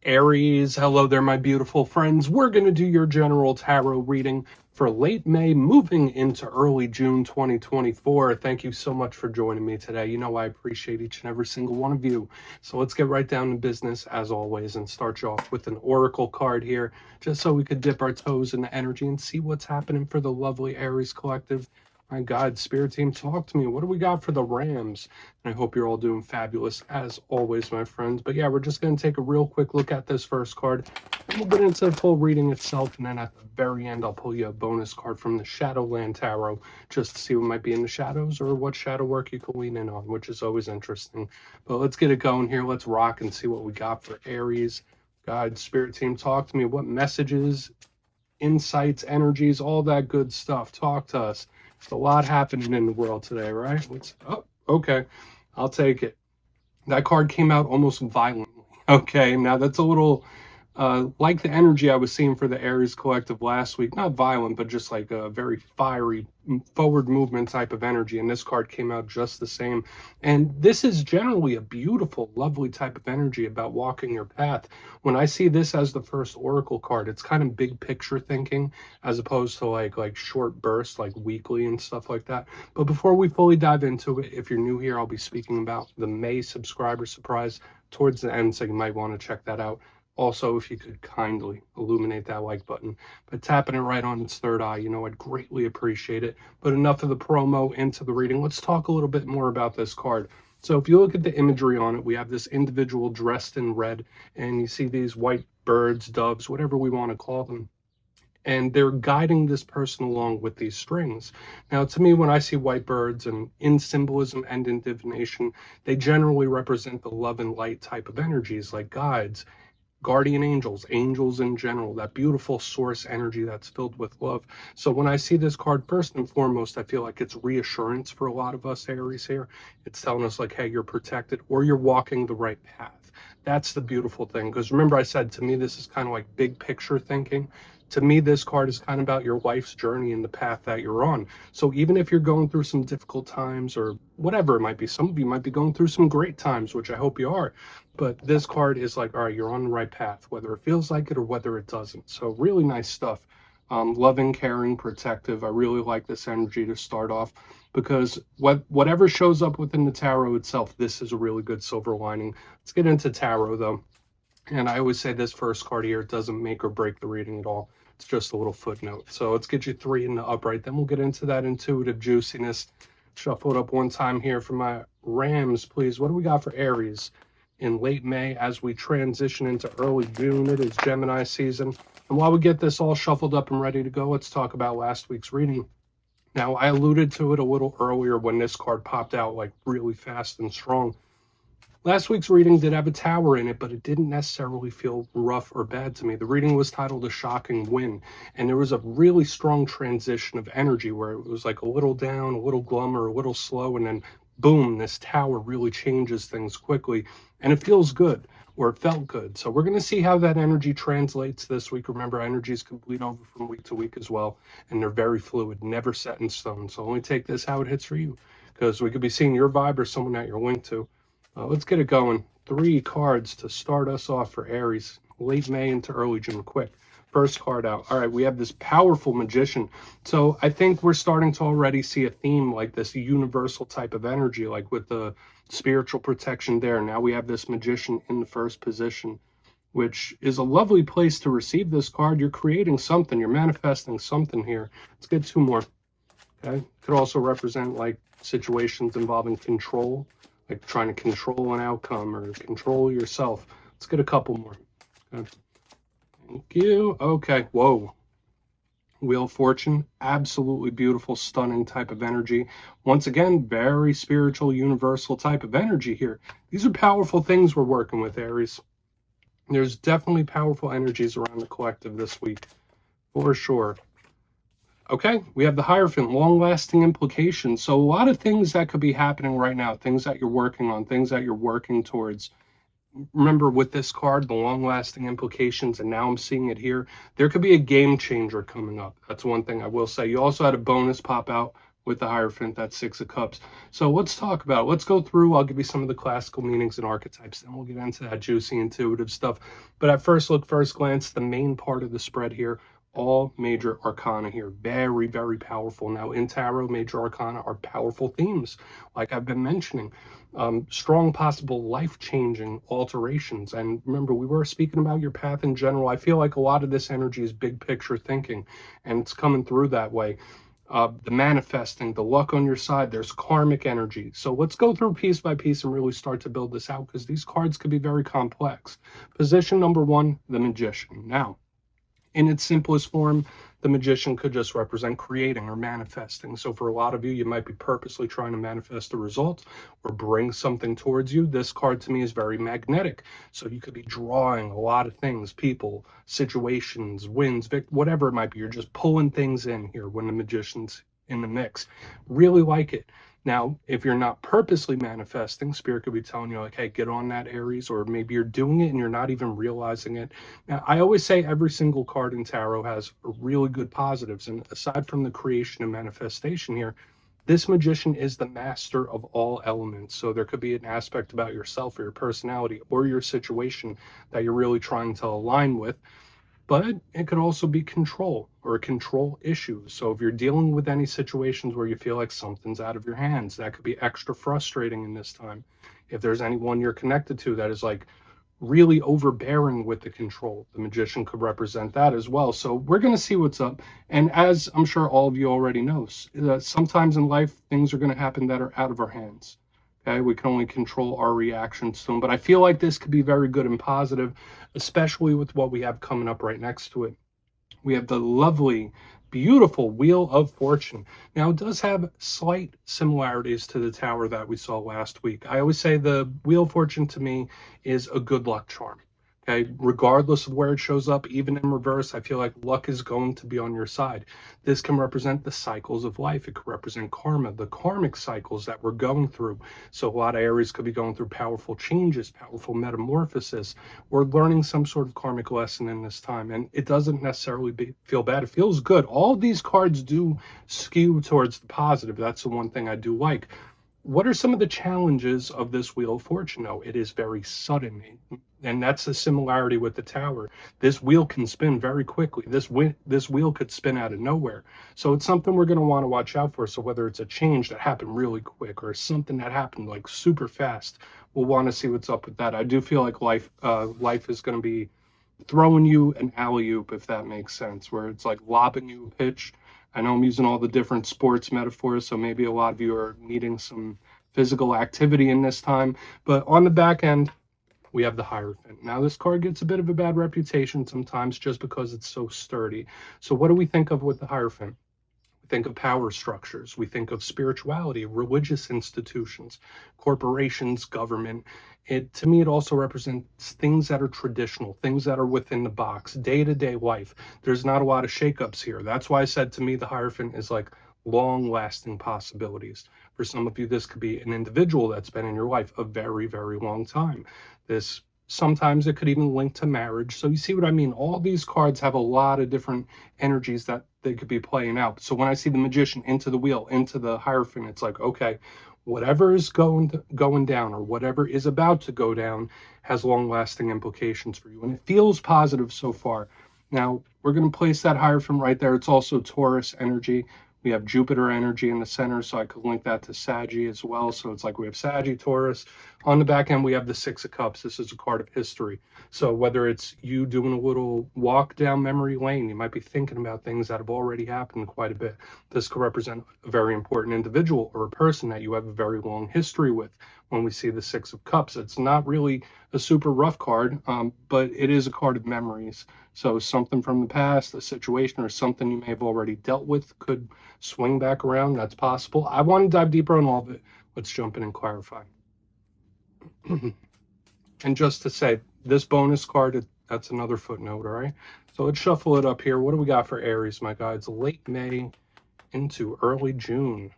Aries, hello there, my beautiful friends. We're going to do your general tarot reading for late May, moving into early June 2024. Thank you so much for joining me today. You know I appreciate each and every single one of you. So let's get right down to business, as always, and start you off with an oracle card here, just so we could dip our toes in the energy and see what's happening for the lovely Aries collective. My God, Spirit Team, talk to me. What do we got for the Rams? And I hope you're all doing fabulous, as always, my friends. But yeah, we're just going to take a real quick look at this first card. And we'll get into the full reading itself. And then at the very end, I'll pull you a bonus card from the Shadowland Tarot, just to see what might be in the shadows or what shadow work you can lean in on, which is always interesting. But let's get it going here. Let's rock and see what we got for Aries. God, Spirit Team, talk to me. What messages, insights, energies, all that good stuff. Talk to us. There's a lot happening in the world today, right? Oh, okay. I'll take it. That card came out almost violently. Okay, now that's a little like the energy I was seeing for the Aries collective last week. Not violent, but just like a very fiery forward movement type of energy. And this card came out just the same. And this is generally a beautiful, lovely type of energy about walking your path. When I see this as the first oracle card, it's kind of big picture thinking as opposed to like short bursts, like weekly and stuff like that. But before we fully dive into it, if you're new here, I'll be speaking about the May subscriber surprise towards the end, so you might want to check that out. Also, if you could kindly illuminate that like button by tapping it right on its third eye, I'd greatly appreciate it. But enough of the promo, into the reading. Let's talk a little bit more about this card. So if you look at the imagery on it, we have this individual dressed in red, and you see these white birds, doves, whatever we want to call them. And they're guiding this person along with these strings. Now, to me, when I see white birds, and in symbolism and in divination, they generally represent the love and light type of energies, like guides, guardian angels, angels in general, that beautiful source energy that's filled with love. So when I see this card, first and foremost, I feel like it's reassurance for a lot of us Aries here. It's telling us like, hey, you're protected, or you're walking the right path. That's the beautiful thing. Because remember I said, to me, this is kind of like big picture thinking. To me, this card is kind of about your life's journey and the path that you're on. So even if you're going through some difficult times or whatever it might be, some of you might be going through some great times, which I hope you are. But this card is like, all right, you're on the right path, whether it feels like it or whether it doesn't. So really nice stuff. Loving, caring, protective. I really like this energy to start off, because whatever shows up within the tarot itself, this is a really good silver lining. Let's get into tarot though. And I always say this first card here, it doesn't make or break the reading at all. It's just a little footnote. So let's get you 3 in the upright. Then we'll get into that intuitive juiciness. Shuffle it up one time here for my Rams, please. What do we got for Aries in late May as we transition into early June? It is Gemini season. And while we get this all shuffled up and ready to go, let's talk about last week's reading. Now, I alluded to it a little earlier when this card popped out like really fast and strong. Last week's reading did have a tower in it, but it didn't necessarily feel rough or bad to me. The reading was titled A Shocking Win, and there was a really strong transition of energy where it was like a little down, a little glum, or a little slow, and then boom, this tower really changes things quickly, and it feels good, or it felt good. So we're going to see how that energy translates this week. Remember, energies can bleed over from week to week as well, and they're very fluid, never set in stone. So only take this how it hits for you, because we could be seeing your vibe or someone that you're linked to. Let's get it going. 3 cards to start us off for Aries, late May into early June. Quick. First card out. All right, we have this powerful magician. So I think we're starting to already see a theme like this universal type of energy, like with the spiritual protection there. Now we have this magician in the first position, which is a lovely place to receive this card. You're creating something. You're manifesting something here. Let's get 2 more. Okay. Could also represent like situations involving control, like trying to control an outcome or control yourself. Let's get a couple more. Okay. Thank you. Okay. Whoa. Wheel of Fortune. Absolutely beautiful, stunning type of energy. Once again, very spiritual, universal type of energy here. These are powerful things we're working with, Aries. There's definitely powerful energies around the collective this week, for sure. Okay, we have the Hierophant, long-lasting implications. So a lot of things that could be happening right now, things that you're working on, things that you're working towards. Remember with this card, the long-lasting implications, and now I'm seeing it here, there could be a game changer coming up. That's one thing I will say. You also had a bonus pop out with the Hierophant, that Six of Cups. So let's talk about it. Let's go through. I'll give you some of the classical meanings and archetypes, then we'll get into that juicy intuitive stuff. But at first look, first glance, the main part of the spread here, all major arcana here, very, very powerful. Now in tarot, major arcana are powerful themes, like I've been mentioning. Strong possible life-changing alterations. And remember, we were speaking about your path in general. I feel like a lot of this energy is big picture thinking, and it's coming through that way. The manifesting, the luck on your side, there's karmic energy. So let's go through piece by piece and really start to build this out, because these cards could be very complex. Position number one, the Magician. Now, in its simplest form, the Magician could just represent creating or manifesting. So for a lot of you, you might be purposely trying to manifest a result or bring something towards you. This card to me is very magnetic. So you could be drawing a lot of things, people, situations, wins, whatever it might be. You're just pulling things in here when the Magician's in the mix. Really like it. Now, if you're not purposely manifesting, Spirit could be telling you, like, hey, get on that, Aries, or maybe you're doing it and you're not even realizing it. Now, I always say every single card in tarot has really good positives. And aside from the creation and manifestation here, this Magician is the master of all elements. So there could be an aspect about yourself or your personality or your situation that you're really trying to align with. But it could also be control or control issues. So if you're dealing with any situations where you feel like something's out of your hands, that could be extra frustrating in this time. If there's anyone you're connected to that is like really overbearing with the control, the Magician could represent that as well. So we're going to see what's up. And as I'm sure all of you already know, sometimes in life, things are going to happen that are out of our hands. Okay, we can only control our reactions to them. But I feel like this could be very good and positive, especially with what we have coming up right next to it. We have the lovely, beautiful Wheel of Fortune. Now, it does have slight similarities to the Tower that we saw last week. I always say the Wheel of Fortune to me is a good luck charm. Okay, regardless of where it shows up, even in reverse, I feel like luck is going to be on your side. This can represent the cycles of life. It could represent karma, the karmic cycles that we're going through. So a lot of Aries could be going through powerful changes, powerful metamorphosis, or learning some sort of karmic lesson in this time. And it doesn't necessarily feel bad. It feels good. All of these cards do skew towards the positive. That's the one thing I do like. What are some of the challenges of this Wheel of Fortune? No, it is very sudden. And that's the similarity with the Tower. This wheel can spin very quickly. This wheel could spin out of nowhere. So it's something we're going to want to watch out for. So whether it's a change that happened really quick or something that happened like super fast, we'll want to see what's up with that. I do feel like life is going to be throwing you an alley-oop, if that makes sense, where it's like lobbing you a pitch. I know I'm using all the different sports metaphors, so maybe a lot of you are needing some physical activity in this time. But on the back end, we have the Hierophant. Now, this card gets a bit of a bad reputation sometimes just because it's so sturdy. So what do we think of with the Hierophant? We think of power structures. We think of spirituality, religious institutions, corporations, government. To me, it also represents things that are traditional, things that are within the box, day-to-day life. There's not a lot of shakeups here. That's why I said, to me, the Hierophant is like long-lasting possibilities. For some of you, this could be an individual that's been in your life a very, very long time. Sometimes it could even link to marriage. So you see what I mean? All these cards have a lot of different energies that they could be playing out. So when I see the Magician into the Wheel, into the Hierophant, it's like, okay, whatever is going down or whatever is about to go down has long-lasting implications for you. And it feels positive so far. Now, we're going to place that Hierophant right there. It's also Taurus energy. We have Jupiter energy in the center, so I could link that to Saggy as well. So it's like we have Saggy, Taurus. On the back end, we have the Six of Cups. This is a card of history. So whether it's you doing a little walk down memory lane, you might be thinking about things that have already happened quite a bit. This could represent a very important individual or a person that you have a very long history with. When we see the Six of Cups, it's not really a super rough card, but it is a card of memories. So something from the past, a situation or something you may have already dealt with could swing back around. That's possible. I want to dive deeper on all of it. Let's jump in and clarify. And just to say, this bonus card, that's another footnote, all right? So let's shuffle it up here. What do we got for Aries, my guys? Late May into early June.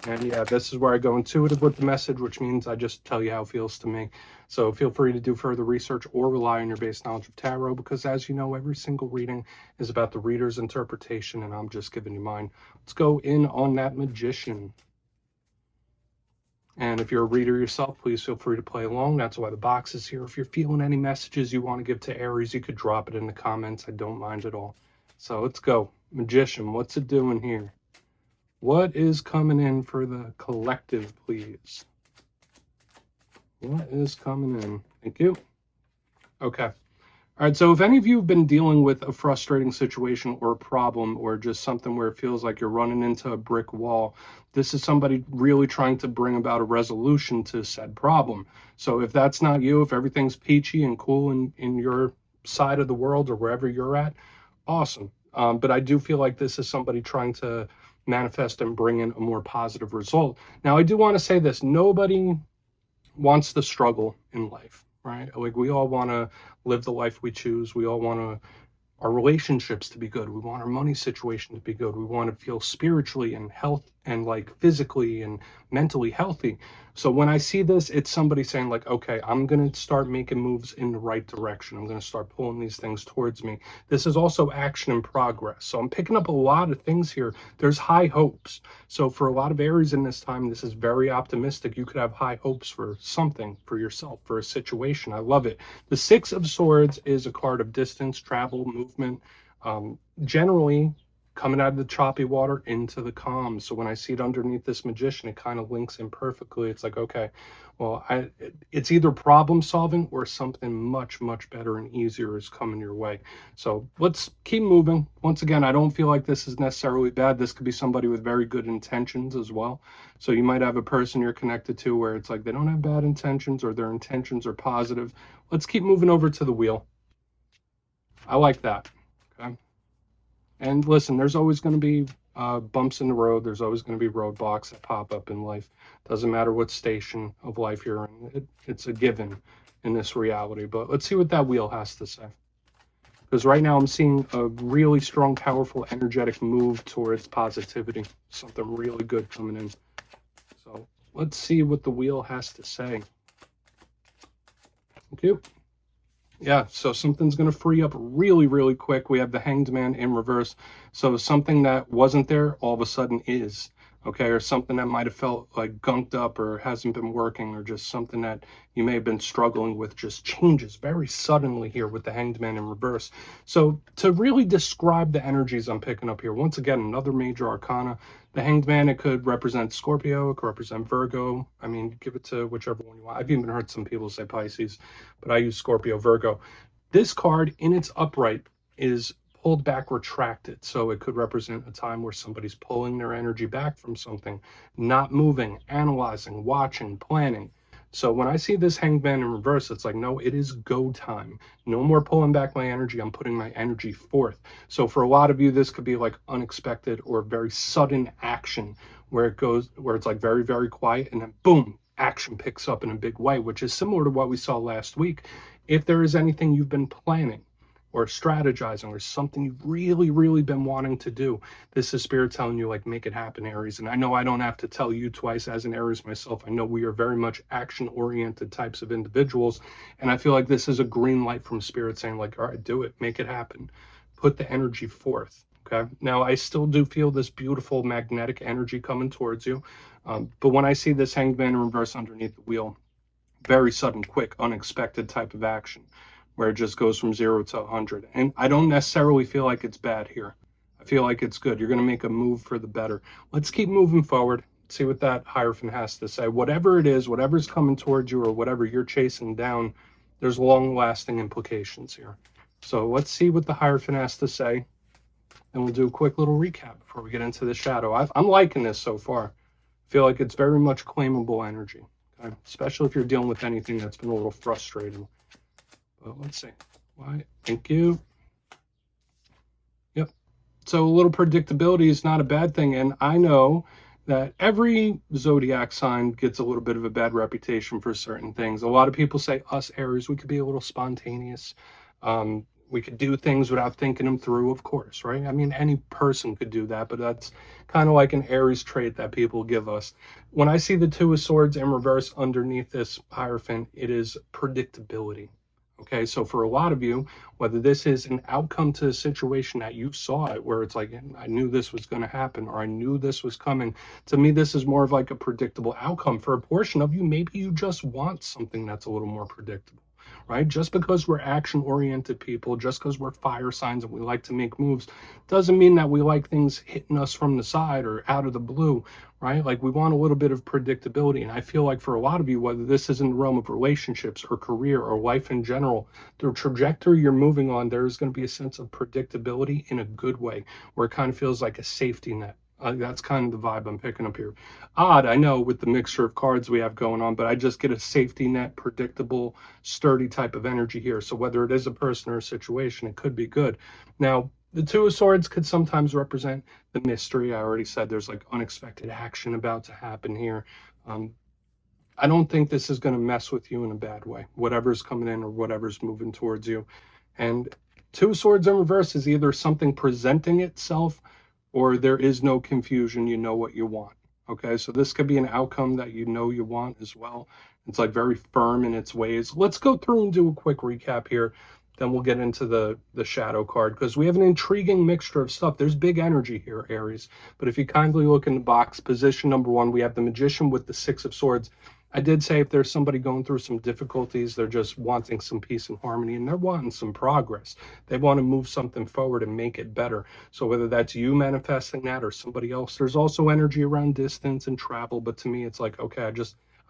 And yeah, this is where I go intuitive with the message, which means I just tell you how it feels to me. So feel free to do further research or rely on your base knowledge of tarot, because as you know, every single reading is about the reader's interpretation, and I'm just giving you mine. Let's go in on that Magician. And if you're a reader yourself, please feel free to play along. That's why the box is here. If you're feeling any messages you want to give to Aries, you could drop it in the comments. I don't mind at all. So let's go. Magician, what's it doing here? What is coming in for the collective, please? What is coming in? Thank you. Okay. All right, so if any of you have been dealing with a frustrating situation or a problem, or just something where it feels like you're running into a brick wall, this is somebody really trying to bring about a resolution to said problem. So if that's not you, if everything's peachy and cool in your side of the world or wherever you're at, awesome. But I do feel like this is somebody trying to manifest and bring in a more positive result. Now, I do want to say this. Nobody wants the struggle in life, right? Like, we all want to live the life we choose. We all want our relationships to be good. We want our money situation to be good. We want to feel spiritually and health and like physically and mentally healthy. So when I see this, it's somebody saying like, okay, I'm going to start making moves in the right direction. I'm going to start pulling these things towards me. This is also action in progress. So I'm picking up a lot of things here. There's high hopes. So for a lot of Aries in this time, this is very optimistic. You could have high hopes for something, for yourself, for a situation. I love it. The Six of Swords is a card of distance, travel, movement, generally coming out of the choppy water into the calm. So when I see it underneath this Magician, it kind of links in perfectly. It's like, okay, well, it's either problem solving or something much, much better and easier is coming your way. So let's keep moving. Once again, I don't feel like this is necessarily bad. This could be somebody with very good intentions as well. So you might have a person you're connected to where it's like they don't have bad intentions or their intentions are positive. Let's keep moving over to the wheel. I like that. Okay. And listen, there's always going to be bumps in the road. There's always going to be roadblocks that pop up in life. Doesn't matter what station of life you're in. It's a given in this reality. But let's see what that wheel has to say. Because right now I'm seeing a really strong, powerful, energetic move towards positivity. Something really good coming in. So let's see what the wheel has to say. Thank you. Yeah, so something's going to free up really, really quick. We have the Hanged Man in reverse. So something that wasn't there all of a sudden is, okay? Or something that might have felt like gunked up or hasn't been working, or just something that you may have been struggling with just changes very suddenly here with the Hanged Man in reverse. So to really describe the energies I'm picking up here, once again, another major arcana. The Hanged Man, it could represent Scorpio, it could represent Virgo. I mean, give it to whichever one you want. I've even heard some people say Pisces, but I use Scorpio, Virgo. This card in its upright is pulled back, retracted. So it could represent a time where somebody's pulling their energy back from something, not moving, analyzing, watching, planning. So when I see this Hanged Man in reverse, it's like, no, it is go time. No more pulling back my energy. I'm putting my energy forth. So for a lot of you, this could be like unexpected or very sudden action where it's like very, very quiet, and then boom, action picks up in a big way, which is similar to what we saw last week. If there is anything you've been planning or strategizing or something you've really, really been wanting to do, this is Spirit telling you, like, make it happen, Aries. And I know I don't have to tell you twice as an Aries myself. I know we are very much action-oriented types of individuals. And I feel like this is a green light from Spirit saying, like, all right, do it, make it happen. Put the energy forth, okay? Now, I still do feel this beautiful magnetic energy coming towards you. But when I see this Hanged Man in reverse underneath the wheel, very sudden, quick, unexpected type of action, where it just goes from 0 to 100. And I don't necessarily feel like it's bad here. I feel like it's good. You're going to make a move for the better. Let's keep moving forward. See what that Hierophant has to say. Whatever it is, whatever's coming towards you or whatever you're chasing down, there's long-lasting implications here. So let's see what the Hierophant has to say. And we'll do a quick little recap before we get into the shadow. I'm liking this so far. I feel like it's very much claimable energy, okay? Especially if you're dealing with anything that's been a little frustrating. But let's see. Why? Thank you. Yep. So a little predictability is not a bad thing. And I know that every zodiac sign gets a little bit of a bad reputation for certain things. A lot of people say us Aries, we could be a little spontaneous. We could do things without thinking them through, of course, right? I mean, any person could do that, but that's kind of like an Aries trait that people give us. When I see the Two of Swords in reverse underneath this Hierophant, it is predictability. Okay, so for a lot of you, whether this is an outcome to a situation that you saw it, where it's like, I knew this was going to happen, or I knew this was coming, to me, this is more of like a predictable outcome. For a portion of you, maybe you just want something that's a little more predictable, right? Just because we're action-oriented people, just because we're fire signs and we like to make moves, doesn't mean that we like things hitting us from the side or out of the blue, right? Like, we want a little bit of predictability. And I feel like for a lot of you, whether this is in the realm of relationships or career or life in general, the trajectory you're moving on, there is going to be a sense of predictability in a good way, where it kind of feels like a safety net. That's kind of the vibe I'm picking up here. Odd, I know, with the mixture of cards we have going on, but I just get a safety net, predictable, sturdy type of energy here. So whether it is a person or a situation, it could be good. Now, the Two of Swords could sometimes represent the mystery. I already said there's like unexpected action about to happen here. I don't think this is going to mess with you in a bad way, whatever's coming in or whatever's moving towards you. And Two of Swords in reverse is either something presenting itself, or there is no confusion, you know what you want. Okay, so this could be an outcome that you know you want as well. It's like very firm in its ways. Let's go through and do a quick recap here. Then we'll get into the shadow card, because we have an intriguing mixture of stuff. There's big energy here, Aries. But if you kindly look in the box, position number 1, we have the Magician with the Six of Swords. I did say if there's somebody going through some difficulties, they're just wanting some peace and harmony, and they're wanting some progress. They want to move something forward and make it better. So whether that's you manifesting that or somebody else, there's also energy around distance and travel. But to me, it's like, okay,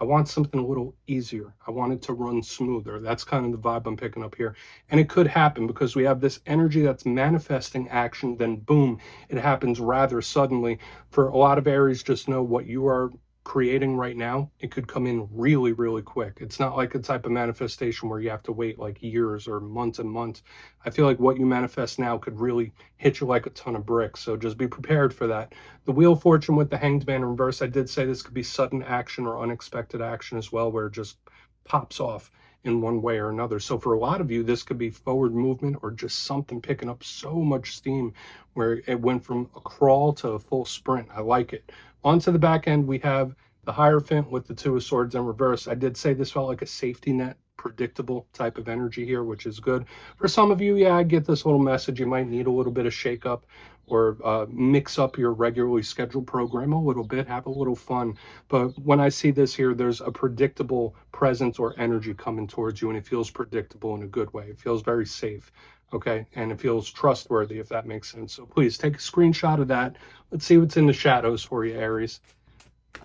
I want something a little easier. I want it to run smoother. That's kind of the vibe I'm picking up here. And it could happen because we have this energy that's manifesting action, then boom, it happens rather suddenly. For a lot of Aries, just know what you are creating right now, it could come in really, really quick. It's not like a type of manifestation where you have to wait like years or months and months. I feel like what you manifest now could really hit you like a ton of bricks. So just be prepared for that. The Wheel of Fortune with the Hanged Man in reverse, I did say this could be sudden action or unexpected action as well, where it just pops off in one way or another. So for a lot of you, this could be forward movement or just something picking up so much steam where it went from a crawl to a full sprint. I like it. Onto the back end, we have the Hierophant with the Two of Swords in reverse. I did say this felt like a safety net, predictable type of energy here, which is good. For some of you, yeah, I get this little message. You might need a little bit of shake up or mix up your regularly scheduled program a little bit, have a little fun. But when I see this here, there's a predictable presence or energy coming towards you, and it feels predictable in a good way. It feels very safe. Okay, and it feels trustworthy, if that makes sense. So please take a screenshot of that. Let's see what's in the shadows for you, Aries.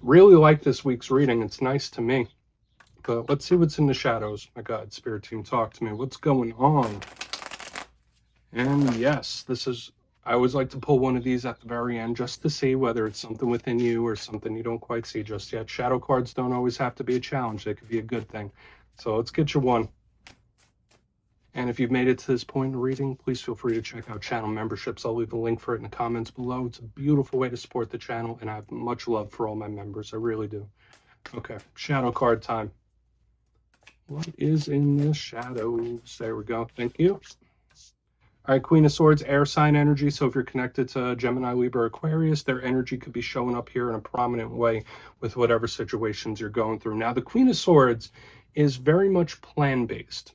Really like this week's reading. It's nice to me. But let's see what's in the shadows. My God, Spirit Team, talk to me. What's going on? And yes, this is, I always like to pull one of these at the very end just to see whether it's something within you or something you don't quite see just yet. Shadow cards don't always have to be a challenge. They could be a good thing. So let's get you one. And if you've made it to this point in the reading, please feel free to check out channel memberships. I'll leave a link for it in the comments below. It's a beautiful way to support the channel, and I have much love for all my members. I really do. Okay, shadow card time. What is in the shadows? There we go. Thank you. All right, Queen of Swords, air sign energy. So if you're connected to Gemini, Libra, Aquarius, their energy could be showing up here in a prominent way with whatever situations you're going through. Now, the Queen of Swords is very much plan-based.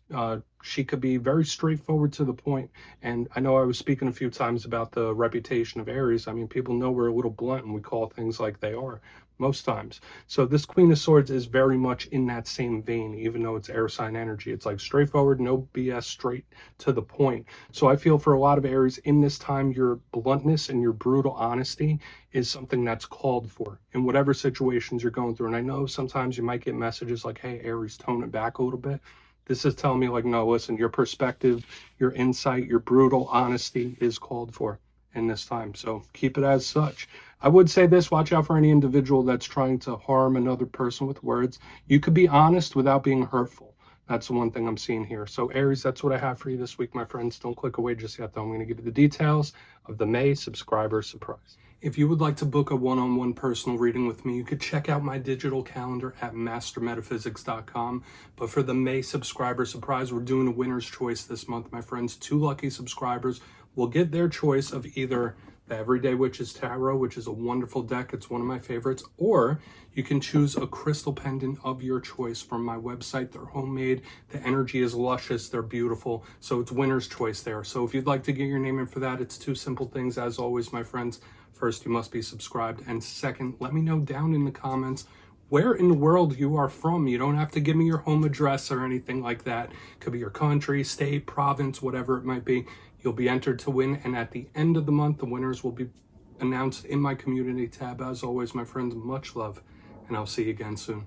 She could be very straightforward to the point. And I know I was speaking a few times about the reputation of Aries. I mean, people know we're a little blunt and we call things like they are most times. So this Queen of Swords is very much in that same vein, even though it's air sign energy. It's like straightforward, no BS, straight to the point. So I feel for a lot of Aries in this time, your bluntness and your brutal honesty is something that's called for in whatever situations you're going through. And I know sometimes you might get messages like, hey, Aries, tone it back a little bit. This is telling me like, no, listen, your perspective, your insight, your brutal honesty is called for in this time. So keep it as such. I would say this, watch out for any individual that's trying to harm another person with words. You could be honest without being hurtful. That's the one thing I'm seeing here. So Aries, that's what I have for you this week, my friends. Don't click away just yet, though. I'm going to give you the details of the May subscriber surprise. If you would like to book a one-on-one personal reading with me, you could check out my digital calendar at mastermetaphysics.com. But for the May subscriber surprise, we're doing a winner's choice this month, my friends. 2 lucky subscribers will get their choice of either the Everyday Witches Tarot, which is a wonderful deck. It's one of my favorites. Or you can choose a crystal pendant of your choice from my website. They're homemade. The energy is luscious. They're beautiful. So it's winner's choice there. So if you'd like to get your name in for that, it's 2 simple things. As always, my friends. First, you must be subscribed. And second, let me know down in the comments where in the world you are from. You don't have to give me your home address or anything like that. It could be your country, state, province, whatever it might be. You'll be entered to win, and at the end of the month, the winners will be announced in my community tab. As always, my friends, much love, and I'll see you again soon.